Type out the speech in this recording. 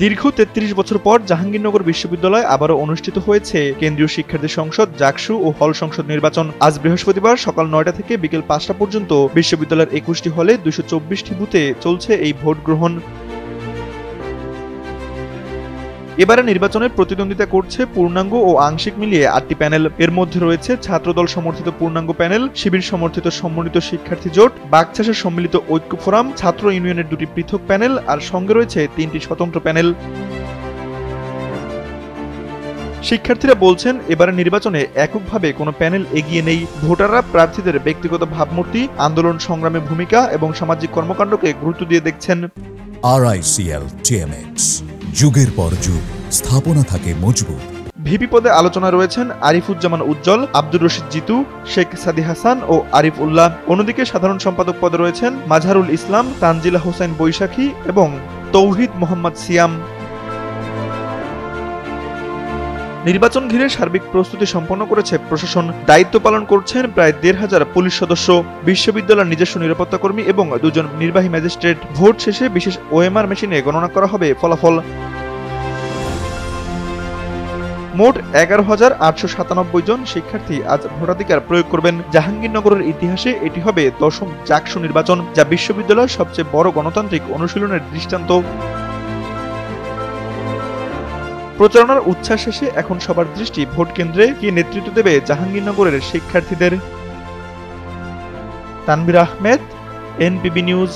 দীর্ঘ ৩৩ বছর পর জাহাঙ্গীরনগর বিশ্ববিদ্যালয়ে আবারও অনুষ্ঠিত হয়েছে কেন্দ্রীয় শিক্ষার্থী সংসদ, জাকসু ও হল সংসদ নির্বাচন। আজ বৃহস্পতিবার সকাল ৯টা থেকে বিকেল ৫টা পর্যন্ত বিশ্ববিদ্যালয়ের ২১টি হলে ২২৪টি বুথে চলছে এই ভোট গ্রহণ। এবারে নির্বাচনে প্রতিদ্বন্দ্বিতা করছে পূর্ণাঙ্গ ও আংশিক মিলিয়ে ৮টি প্যানেল। এর মধ্যে রয়েছে ছাত্রদল সমর্থিত পূর্ণাঙ্গ প্যানেল, শিবির সমর্থিত সমন্বিত শিক্ষার্থী জোট, বাকচাষের সম্মিলিত ঐক্য ফোরাম, ছাত্র ইউনিয়নের ২টি পৃথক প্যানেল আর সঙ্গে রয়েছে ৩টি স্বতন্ত্র প্যানেল। শিক্ষার্থীরা বলছেন, এবারে নির্বাচনে এককভাবে কোনো প্যানেল এগিয়ে নেই। ভোটাররা প্রার্থীদের ব্যক্তিগত ভাবমূর্তি, আন্দোলন সংগ্রামে ভূমিকা এবং সামাজিক কর্মকাণ্ডকে গুরুত্ব দিয়ে দেখছেন। RICL TMX, যুগের পর যুগ স্থাপনা থাকে মজবুত। ভিপি পদে আলোচনা রয়েছেন আরিফুজ্জামান উজ্জ্বল, আব্দুর রশিদ জিতু, শেখ সাদি হাসান ও আরিফ উল্লাহ। অন্যদিকে সাধারণ সম্পাদক পদে রয়েছেন মাজহারুল ইসলাম, তানজিলা হোসেন বৈশাখী এবং তৌহিদ মোহাম্মদ সিয়াম। নির্বাচন ঘিরে সার্বিক প্রস্তুতি সম্পন্ন করেছে প্রশাসন। দায়িত্ব পালন করছেন প্রায় ১৫০০ পুলিশ সদস্য, বিশ্ববিদ্যালয়ের নিজস্ব নিরাপত্তা কর্মী এবং ২ জন নির্বাহী ম্যাজিস্ট্রেট। ভোট শেষে বিশেষ OMR মেশিনে গণনা করা হবে ফলাফল। মোট ১১,৮৯৭ জন শিক্ষার্থী আজ ভোটাধিকার প্রয়োগ করবেন। জাহাঙ্গীরনগরের ইতিহাসে এটি হবে ১০ম জাকসু নির্বাচন, যা বিশ্ববিদ্যালয়ের সবচেয়ে বড় গণতান্ত্রিক অনুশীলনের দৃষ্টান্ত। প্রচারণার উচ্ছ্বাস শেষে এখন সবার দৃষ্টি ভোট কেন্দ্রে, কে নেতৃত্ব দেবে জাহাঙ্গীরনগরের শিক্ষার্থীদের। Tanvir Ahmed, NPB news.